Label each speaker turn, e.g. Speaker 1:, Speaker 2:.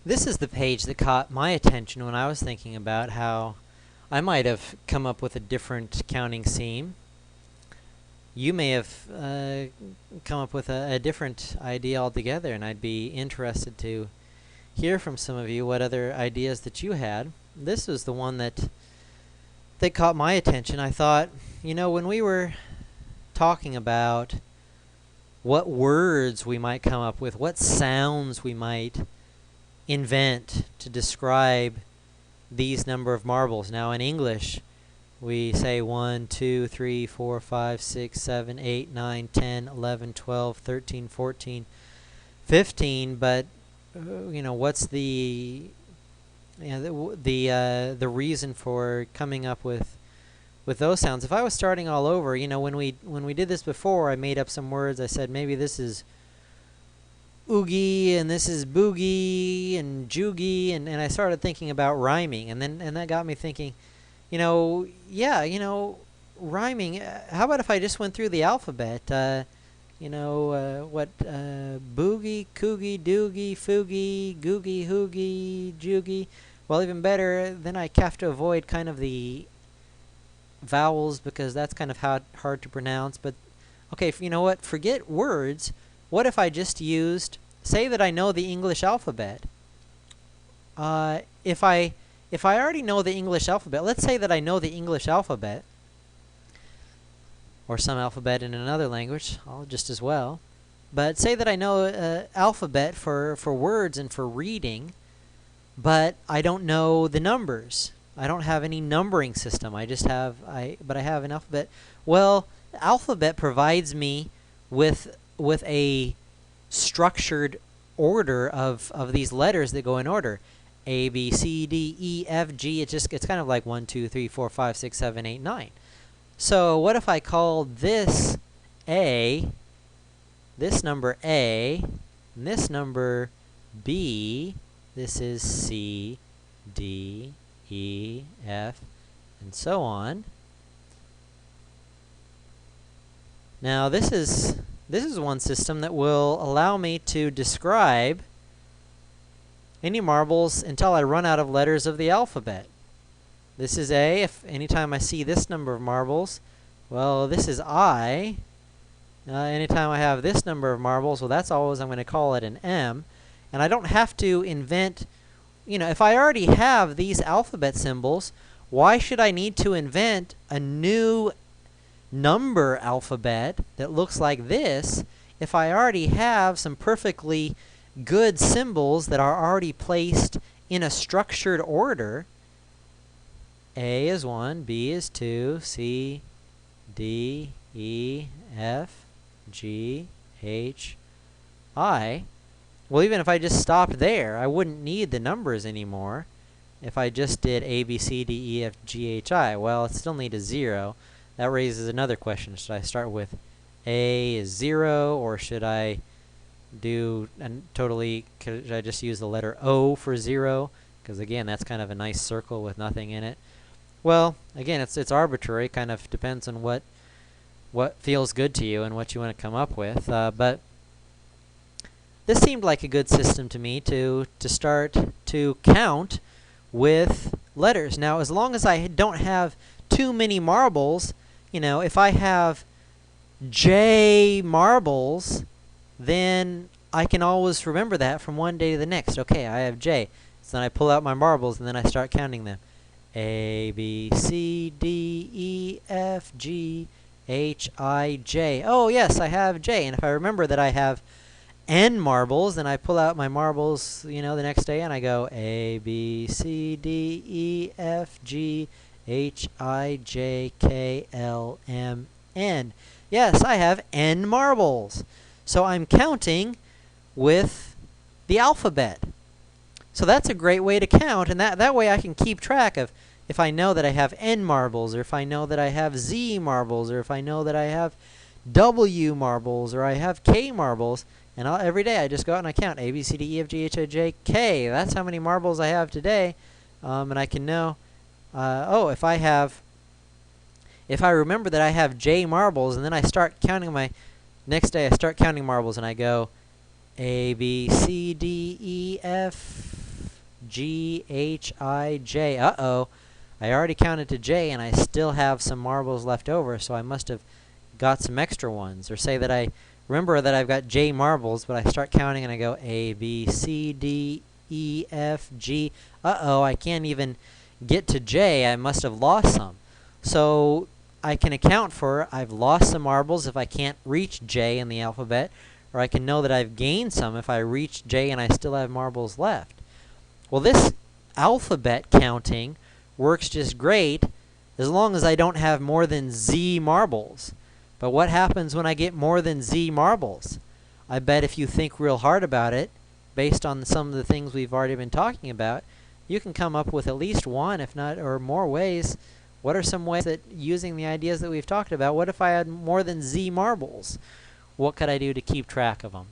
Speaker 1: This is the page that caught my attention when I was thinking about how I might have come up with a different counting scheme. You may have come up with a different idea altogether, and I'd be interested to hear from some of you what other ideas that you had. This was the one that caught my attention. I thought, when we were talking about what words we might come up with, what sounds we might invent to describe these number of marbles. Now in English, we say 1, 2, 3, 4, 5, 6, 7, 8, 9, 10, 11, 12, 13, 14, 15, but what's the the reason for coming up with those sounds? If I was starting all over, when we did this before, I made up some words. I said maybe this is oogie and this is boogie and joogie, and I started thinking about rhyming, and that got me thinking, rhyming. How about if I just went through the alphabet? Boogie, coogie, doogie, foogie, googie, hoogie, joogie. Well, even better, then I have to avoid kind of the vowels because that's kind of hard to pronounce. But okay, you know what? Forget words. What if I just used, say that I know the English alphabet. If I already know the English alphabet, let's say that I know the English alphabet, or some alphabet in another language, just as well. But say that I know alphabet for words and for reading, but I don't know the numbers. I don't have any numbering system. I have an alphabet. Well, alphabet provides me with a structured order of these letters that go in order. A, B, C, D, E, F, G. It's kind of like 1, 2, 3, 4, 5, 6, 7, 8, 9. So what if I called this A, this number A, and this number B? This is C, D, E, F, and so on. Now this is one system that will allow me to describe any marbles until I run out of letters of the alphabet. This is A. If anytime I see this number of marbles, well, this is I. Anytime I have this number of marbles, well, that's always, I'm going to call it an M. And I don't have to invent, if I already have these alphabet symbols, why should I need to invent a new number alphabet that looks like this if I already have some perfectly good symbols that are already placed in a structured order? A is 1, B is 2, C, D, E, F, G, H, I. Well, even if I just stopped there, I wouldn't need the numbers anymore. If I just did A, B, C, D, E, F, G, H, I, well, it still need a 0. That raises another question. Should I start with A is 0, or should I do should I just use the letter O for 0? Because again, that's kind of a nice circle with nothing in it. Well, again, it's arbitrary. Kind of depends on what feels good to you and what you want to come up with. But this seemed like a good system to me to start to count with letters. Now, as long as I don't have too many marbles, if I have J marbles, then I can always remember that from one day to the next. Okay, I have J. So then I pull out my marbles and then I start counting them. A, B, C, D, E, F, G, H, I, J. Oh, yes, I have J. And if I remember that I have N marbles, then I pull out my marbles, the next day, and I go A, B, C, D, E, F, G, H, I, J, K, L, M, N. Yes, I have N marbles. So I'm counting with the alphabet. So that's a great way to count, and that way I can keep track of if I know that I have N marbles, or if I know that I have Z marbles, or if I know that I have W marbles, or I have K marbles. And every day I just go out and I count A, B, C, D, E, F, G, H, I, J, K. That's how many marbles I have today. And I can know, if I remember that I have J marbles, and then I start counting next day I start counting marbles, and I go A, B, C, D, E, F, G, H, I, J. Uh-oh. I already counted to J and I still have some marbles left over, so I must have got some extra ones. Or say that I remember that I've got J marbles, but I start counting and I go A, B, C, D, E, F, G. Uh-oh, I can't even get to J. I must have lost some. So I can account for I've lost some marbles if I can't reach J in the alphabet, or I can know that I've gained some if I reach J and I still have marbles left. Well, this alphabet counting works just great as long as I don't have more than Z marbles. But what happens when I get more than Z marbles? I bet if you think real hard about it, based on some of the things we've already been talking about, you can come up with at least one, if not, or more ways. What are some ways that, using the ideas that we've talked about, what if I had more than Z marbles? What could I do to keep track of them?